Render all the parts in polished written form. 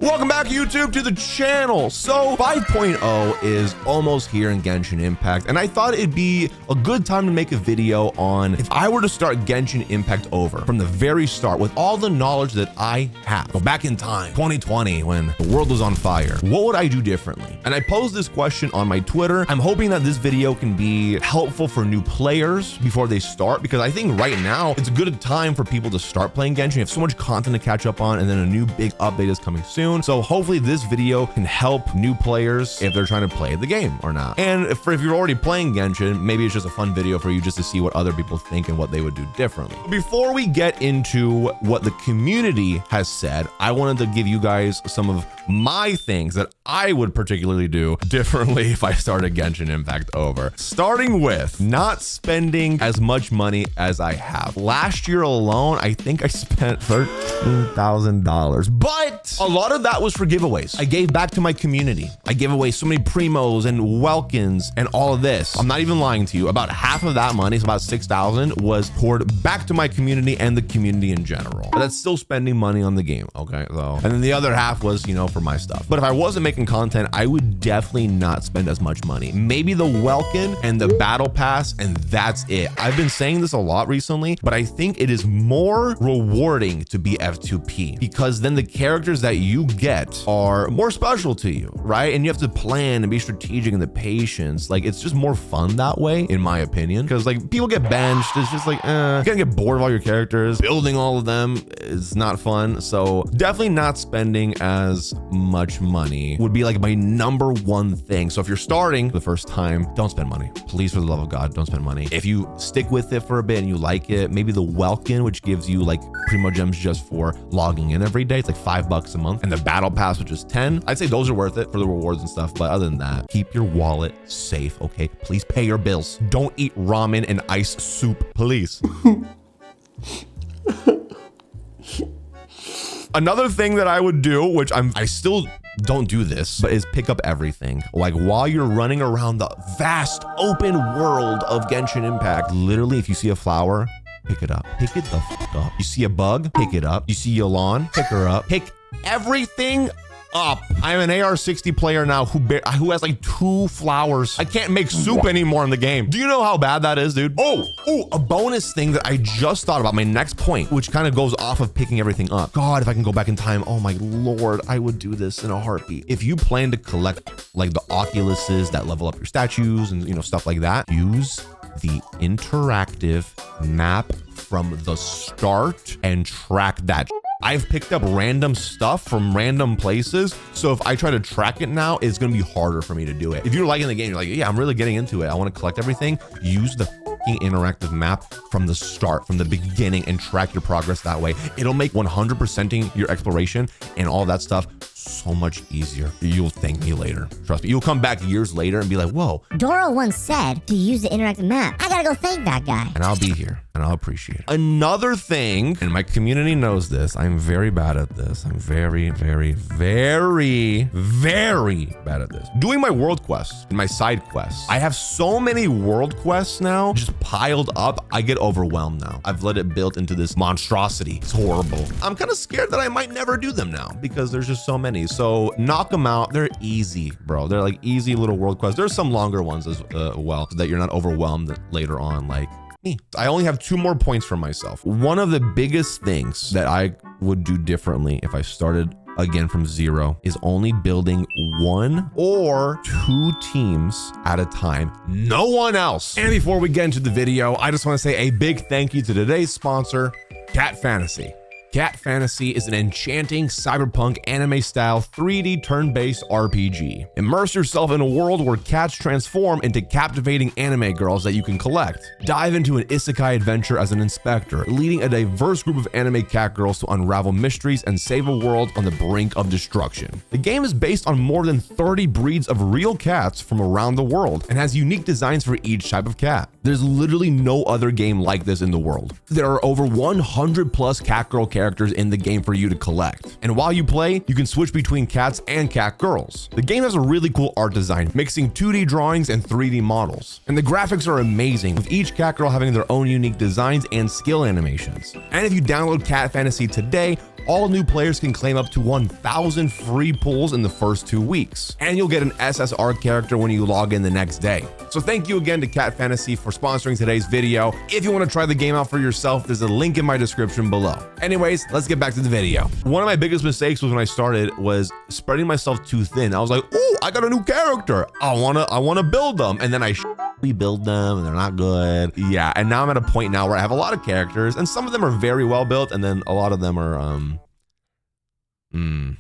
Welcome back, YouTube, to the channel. So 5.0 is almost here in Genshin Impact, and I thought it'd be a good time to make a video on if I were to start Genshin Impact over from the very start with all the knowledge that I have. Go back in time, 2020, when the world was on fire. What would I do differently? And I posed this question on my Twitter. I'm hoping that this video can be helpful for new players before they start, because I think right now it's a good time for people to start playing Genshin. You have so much content to catch up on, and then a new big update is coming soon. So hopefully this video can help new players if they're trying to play the game or not. And if you're already playing Genshin, maybe it's just a fun video for you just to see what other people think and what they would do differently. Before we get into what the community has said, I wanted to give you guys some of my things that I would particularly do differently if I started Genshin Impact over. Starting with not spending as much money as I have. Last year alone, I think I spent $13,000, but a lot of that was for giveaways. I gave back to my community. I gave away so many primos and welkins and all of this. I'm not even lying to you. About half of that money, so about $6,000, was poured back to my community and the community in general. But that's still spending money on the game, okay? So, and then the other half was, you know, for my stuff. But if I wasn't making content, I would definitely not spend as much money. Maybe the welkin and the battle pass, and that's it. I've been saying this a lot recently, but I think it is more rewarding to be F2P, because then the characters that you get are more special to you, right? And you have to plan and be strategic in the patience. Like, it's just more fun that way, in my opinion, because like people get benched. It's just like, you're gonna get bored of all your characters. Building all of them is not fun. So definitely not spending as much money would be like my number one thing. So if you're starting the first time, don't spend money. Please, for the love of God, don't spend money. If you stick with it for a bit and you like it, maybe the welkin, which gives you like primo gems just for logging in every day, it's like $5 a month, and the battle pass, which is 10. I'd say those are worth it for the rewards and stuff. But other than that, keep your wallet safe, okay? Please pay your bills. Don't eat ramen and ice soup, please. Another thing that I would do, which I still don't do this, but is pick up everything. Like while you're running around the vast open world of Genshin Impact, literally, if you see a flower, pick it up. Pick it the fuck up. You see a bug, pick it up. You see Yolan, pick her up. Pick everything up. I'm an AR-60 player now who has like 2 flowers. I can't make soup anymore in the game. Do you know how bad that is, dude? Oh, a bonus thing that I just thought about, my next point, which kind of goes off of picking everything up. God, if I can go back in time, oh my Lord, I would do this in a heartbeat. If you plan to collect like the Oculuses that level up your statues and, you know, stuff like that, use the interactive map from the start and track that. I've picked up random stuff from random places, so if I try to track it now, it's gonna be harder for me to do it. If you're liking the game, you're like, yeah, I'm really getting into it, I want to collect everything, use the interactive map from the start, from the beginning, and track your progress that way. It'll make 100%ing your exploration and all that stuff so much easier. You'll thank me later. Trust me. You'll come back years later and be like, whoa. Doro once said to use the interactive map. I gotta go thank that guy. And I'll be here and I'll appreciate it. Another thing, and my community knows this, I'm very bad at this. I'm very, very, very, very bad at this. Doing my world quests and my side quests. I have so many world quests now just piled up. I get overwhelmed now. I've let it build into this monstrosity. It's horrible. I'm kind of scared that I might never do them now because there's just so many. So knock them out. They're easy, bro. They're like easy little world quests. There's some longer ones as well, so that you're not overwhelmed later on, like me. I only have 2 more points for myself. One of the biggest things that I would do differently if I started again from zero is only building 1 or 2 teams at a time, no one else. And before we get into the video, I just want to say a big thank you to today's sponsor, Cat Fantasy. Cat Fantasy is an enchanting cyberpunk anime-style 3D turn-based RPG. Immerse yourself in a world where cats transform into captivating anime girls that you can collect. Dive into an isekai adventure as an inspector, leading a diverse group of anime cat girls to unravel mysteries and save a world on the brink of destruction. The game is based on more than 30 breeds of real cats from around the world and has unique designs for each type of cat. There's literally no other game like this in the world. There are over 100 plus cat girl characters in the game for you to collect. And while you play, you can switch between cats and cat girls. The game has a really cool art design, mixing 2D drawings and 3D models. And the graphics are amazing, with each cat girl having their own unique designs and skill animations. And if you download Cat Fantasy today, all new players can claim up to 1,000 free pulls in the first 2 weeks. And you'll get an SSR character when you log in the next day. So thank you again to Cat Fantasy for sponsoring today's video. If you want to try the game out for yourself, there's a link in my description below. Anyways, let's get back to the video. One of my biggest mistakes was when I started was spreading myself too thin. I was like, ooh, I got a new character. I wanna build them. And then we build them and they're not good. Yeah, and now I'm at a point now where I have a lot of characters and some of them are very well built and then a lot of them are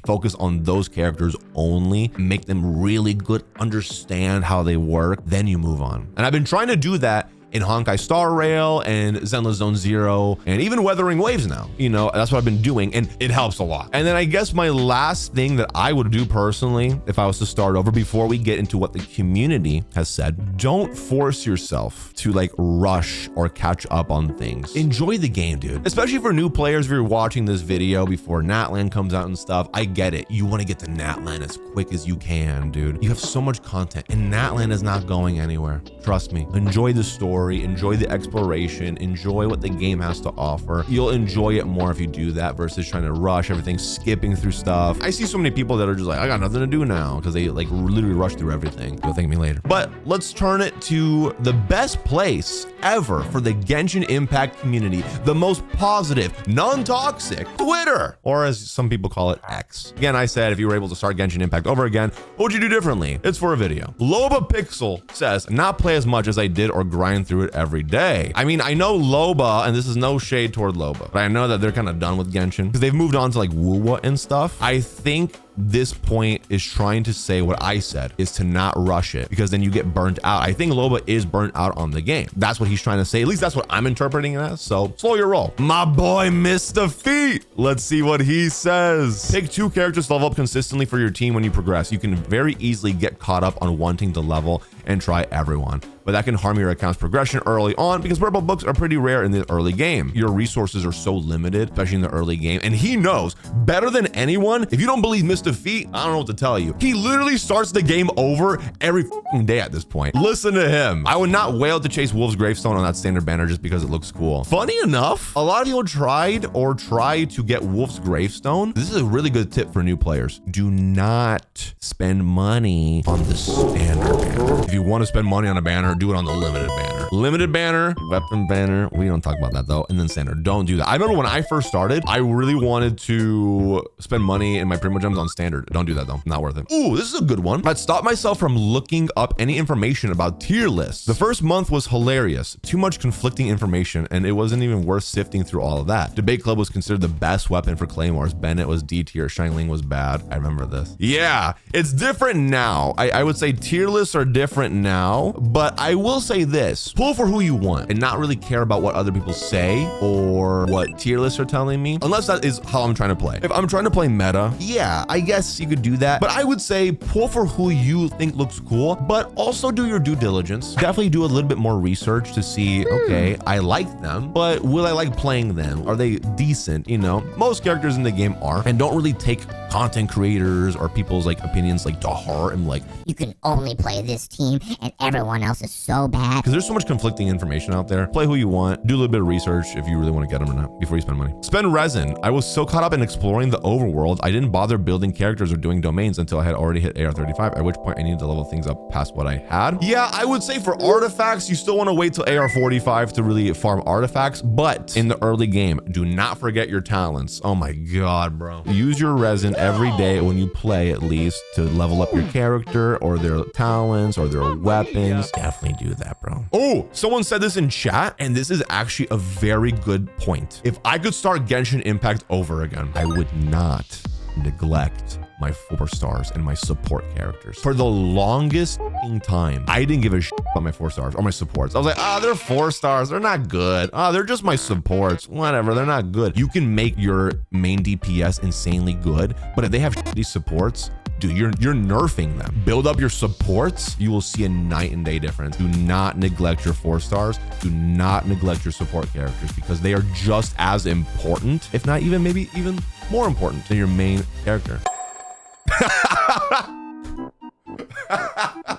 focus on those characters only, make them really good, understand how they work, then you move on. And I've been trying to do that in Honkai Star Rail and Zenless Zone Zero and even Weathering Waves now. You know, that's what I've been doing and it helps a lot. And then I guess my last thing that I would do personally, if I was to start over before we get into what the community has said, don't force yourself to like rush or catch up on things. Enjoy the game, dude. Especially for new players, if you're watching this video before Natlan comes out and stuff, I get it. You want to get to Natlan as quick as you can, dude. You have so much content and Natlan is not going anywhere. Trust me. Enjoy the story. Enjoy the exploration, enjoy what the game has to offer. You'll enjoy it more if you do that versus trying to rush everything, skipping through stuff. I see so many people that are just like, I got nothing to do now because they like literally rush through everything. You'll thank me later. But let's turn it to the best place ever for the Genshin Impact community, the most positive, non-toxic Twitter, or as some people call it, X. Again, I said if you were able to start Genshin Impact over again, what would you do differently? It's for a video. Loba Pixel says, not play as much as I did or grind through it every day. I mean, I know Loba, and this is no shade toward Loba, but I know that they're kind of done with Genshin because they've moved on to like Wuwa and stuff. I think this point is trying to say what I said, is to not rush it because then you get burnt out. I think Loba is burnt out on the game. That's what he's trying to say. At least that's what I'm interpreting it as. So slow your roll. My boy, Mr. Feet. Let's see what he says. Pick 2 characters to level up consistently for your team when you progress. You can very easily get caught up on wanting to level and try everyone, but that can harm your account's progression early on because purple books are pretty rare in the early game. Your resources are so limited, especially in the early game. And he knows better than anyone. If you don't believe Mr. Feet, I don't know what to tell you. He literally starts the game over every day at this point. Listen to him. I would not wail to chase Wolf's Gravestone on that standard banner just because it looks cool. Funny enough, a lot of people tried or try to get Wolf's Gravestone. This is a really good tip for new players. Do not spend money on the standard banner. If you want to spend money on a banner, do it on the limited banner. Limited banner, weapon banner. We don't talk about that though. And then standard. Don't do that. I remember when I first started, I really wanted to spend money in my Primo Gems on standard. Don't do that though. Not worth it. Ooh, this is a good one. I'd stop myself from looking up any information about tier lists. The first month was hilarious. Too much conflicting information and it wasn't even worth sifting through all of that. Debate Club was considered the best weapon for Claymores. Bennett was D tier. Xiangling was bad. I remember this. Yeah, it's different now. I would say tier lists are different now, but I will say this, pull for who you want and not really care about what other people say or what tier lists are telling me, unless that is how I'm trying to play. If I'm trying to play meta, yeah, I guess you could do that, but I would say pull for who you think looks cool, but also do your due diligence. Definitely do a little bit more research to see, okay, I like them, but will I like playing them? Are they decent? You know, most characters in the game are, and don't really take content creators or people's like opinions like to heart and like, You can only play this team and everyone else is so bad. because there's so much conflicting information out there. Play who you want, do a little bit of research if you really want to get them or not before you spend money. Spend resin. I was so caught up in exploring the overworld, I didn't bother building characters or doing domains until I had already hit AR 35, at which point I needed to level things up past what I had. Yeah, I would say for artifacts, you still want to wait till AR 45 to really farm artifacts, but in the early game, do not forget your talents. Oh my God, bro. Use your resin every day when you play at least to level up your character or their talents or their weapons. Definitely do that, bro. Oh, someone said this in chat, and this is actually a very good point. If I could start Genshin Impact over again, I would not neglect my 4 stars and my support characters. For the longest time, I didn't give a shit about my 4 stars or my supports. I was like, they're 4 stars. They're not good. They're just my supports. Whatever. They're not good. You can make your main DPS insanely good, but if they have shitty supports, dude, you're nerfing them. Build up your supports. You will see a night and day difference. Do not neglect your 4 stars. Do not neglect your support characters because they are just as important, if not even maybe even more important than your main character.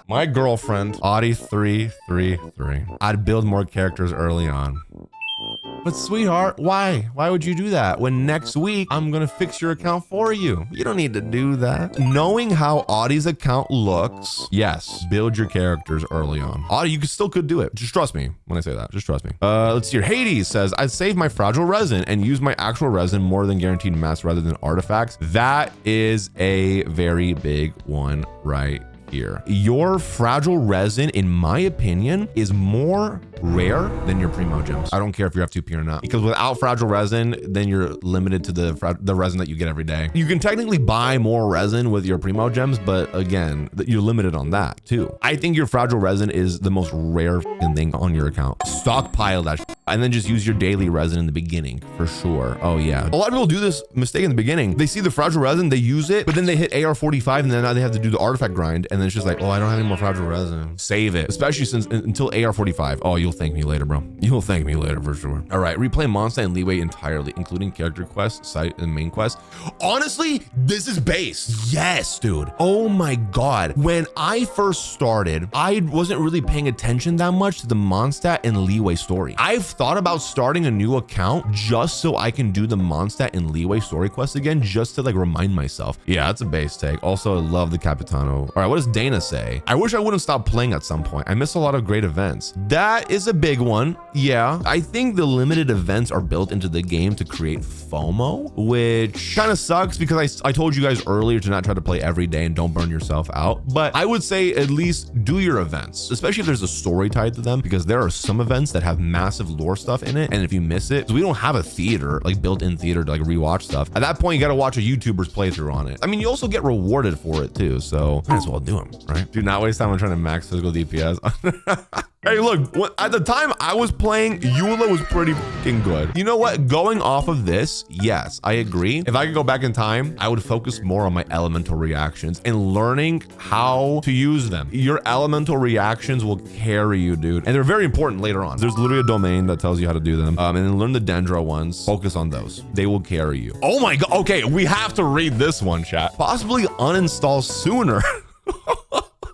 My girlfriend, Audie333. I'd build more characters early on. But sweetheart, why? Why would you do that when next week I'm gonna fix your account for you? You don't need to do that. Knowing how Audie's account looks, yes, build your characters early on. Audie, you still could do it. Just trust me when I say that. Just trust me. Let's see here. Hades says, I'd save my fragile resin and use my actual resin more than guaranteed mass rather than artifacts. That is a very big one right here. Your fragile resin, in my opinion, is more rare than your primo gems. I don't care if you're F2P or not, because without fragile resin, then you're limited to the resin that you get every day. You can technically buy more resin with your primo gems, but again, you're limited on that too. I think your fragile resin is the most rare thing on your account. Stockpile that and then just use your daily resin in the beginning for sure. Oh yeah. A lot of people do this mistake in the beginning. They see the fragile resin, they use it, but then they hit AR45 and then now they have to do the artifact grind. And then it's just like, oh, I don't have any more fragile resin. Save it, especially since until AR45. Oh, you'll thank me later, bro. You'll thank me later for sure. All right, replay Mondstadt and Leeway entirely, including character quests, site, and main quest. Honestly, this is base. Yes, dude. Oh my God. When I first started, I wasn't really paying attention that much to the Mondstadt and Leeway story. I've thought about starting a new account just so I can do the Mondstadt and Leeway story quest again, just to like remind myself. Yeah, that's a base take. Also, I love the Capitano. All right, what does Dana say? I wish I wouldn't stop playing at some point. I miss a lot of great events. That is a big one. Yeah, I think the limited events are built into the game to create FOMO, which kind of sucks because I told you guys earlier to not try to play every day and don't burn yourself out. But I would say at least do your events, especially if there's a story tied to them, because there are some events that have massive lore stuff in it. And if you miss it, we don't have a theater, like built-in theater to like rewatch stuff. At that point, you got to watch a YouTuber's playthrough on it. I mean, you also get rewarded for it too. So might as well do them, right? Do not waste time on trying to max physical DPS. Hey, look, at the time I was playing, Eula was pretty fucking good. You know what? Going off of this, yes, I agree. If I could go back in time, I would focus more on my elemental reactions and learning how to use them. Your elemental reactions will carry you, dude. And they're very important later on. There's literally a domain that tells you how to do them. And then learn the Dendro ones. Focus on those. They will carry you. Oh my God. Okay, we have to read this one, chat. Possibly uninstall sooner.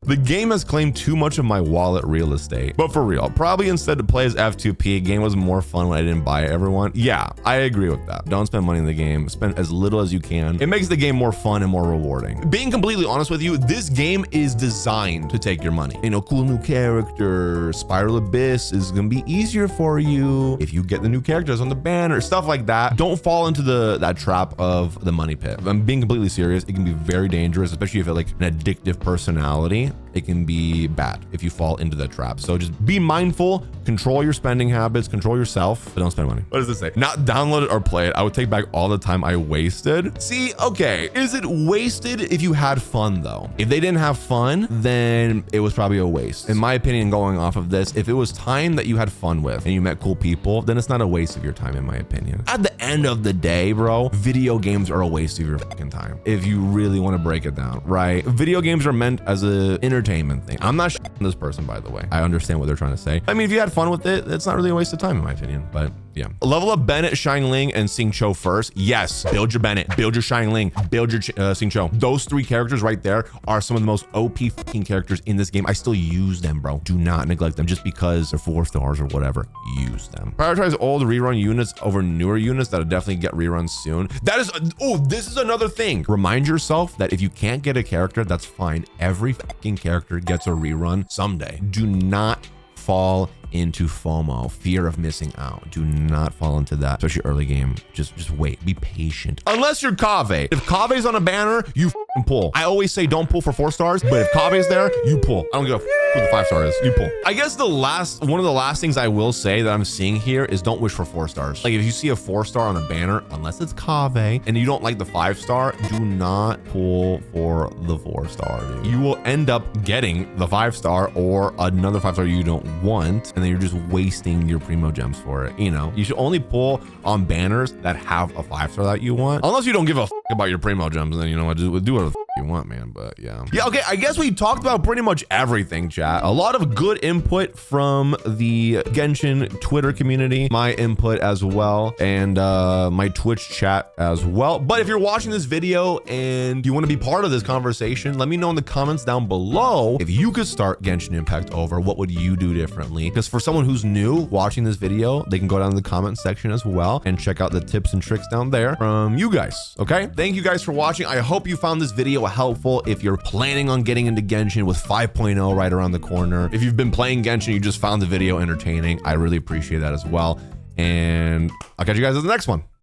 The game has claimed too much of my wallet real estate. But for real, probably instead to play as F2P, game was more fun when I didn't buy everyone. Yeah, I agree with that. Don't spend money in the game. Spend as little as you can. It makes the game more fun and more rewarding. Being completely honest with you, this game is designed to take your money. You know, cool new character, Spiral Abyss is gonna be easier for you if you get the new characters on the banner, stuff like that. Don't fall into that trap of the money pit. If I'm being completely serious, it can be very dangerous, especially if you have like an addictive personality. It can be bad if you fall into that trap. So just be mindful, control your spending habits, control yourself, but don't spend money. What does this say? Not download it or play it. I would take back all the time I wasted. See, okay, is it wasted if you had fun though? If they didn't have fun, then it was probably a waste. In my opinion, going off of this, if it was time that you had fun with and you met cool people, then it's not a waste of your time, in my opinion. At the end of the day, bro, video games are a waste of your fucking time. If you really want to break it down, right? Video games are meant as a entertainment thing. I'm not shitting this person, by the way. I understand what they're trying to say. I mean, if you had fun with it, it's not really a waste of time, in my opinion, but yeah. Level up Bennett, Xiangling, and Xingqiu first. Yes, build your Bennett, build your Xiangling, build your Xingqiu. Those three characters right there are some of the most OP fucking characters in this game. I still use them, bro. Do not neglect them just because they're 4 stars or whatever. Use them. Prioritize old rerun units over newer units that'll definitely get reruns soon. That is, oh, this is another thing. Remind yourself that if you can't get a character, that's fine. Every fucking character gets a rerun someday. Do not fall into FOMO, fear of missing out. Do not fall into that, especially early game. Just wait, be patient. Unless you're Kaveh. If Kaveh's on a banner, you pull. I always say don't pull for 4 stars, but if Kaveh's there, you pull. I don't give a who the 5 star is, you pull. I guess one of the last things I will say that I'm seeing here is don't wish for 4 stars. Like if you see a 4 star on a banner, unless it's Kaveh and you don't like the 5 star, do not pull for the 4 star, dude. You will end up getting the 5 star or another 5 star you don't want, and then you're just wasting your primo gems for it. You know, you should only pull on banners that have a 5 star that you want, unless you don't give a about your primo gems, and then, you know what, do whatever the f you want, man. But yeah. Yeah, okay, I guess we talked about pretty much everything, chat. A lot of good input from the Genshin Twitter community, my input as well, and my Twitch chat as well. But if you're watching this video and you want to be part of this conversation, let me know in the comments down below. If you could start Genshin Impact over, what would you do differently? Because for someone who's new watching this video, they can go down in the comment section as well and check out the tips and tricks down there from you guys, okay? Thank you guys for watching. I hope you found this video helpful. If you're planning on getting into Genshin with 5.0 right around the corner, if you've been playing Genshin, you just found the video entertaining, I really appreciate that as well. And I'll catch you guys in the next one.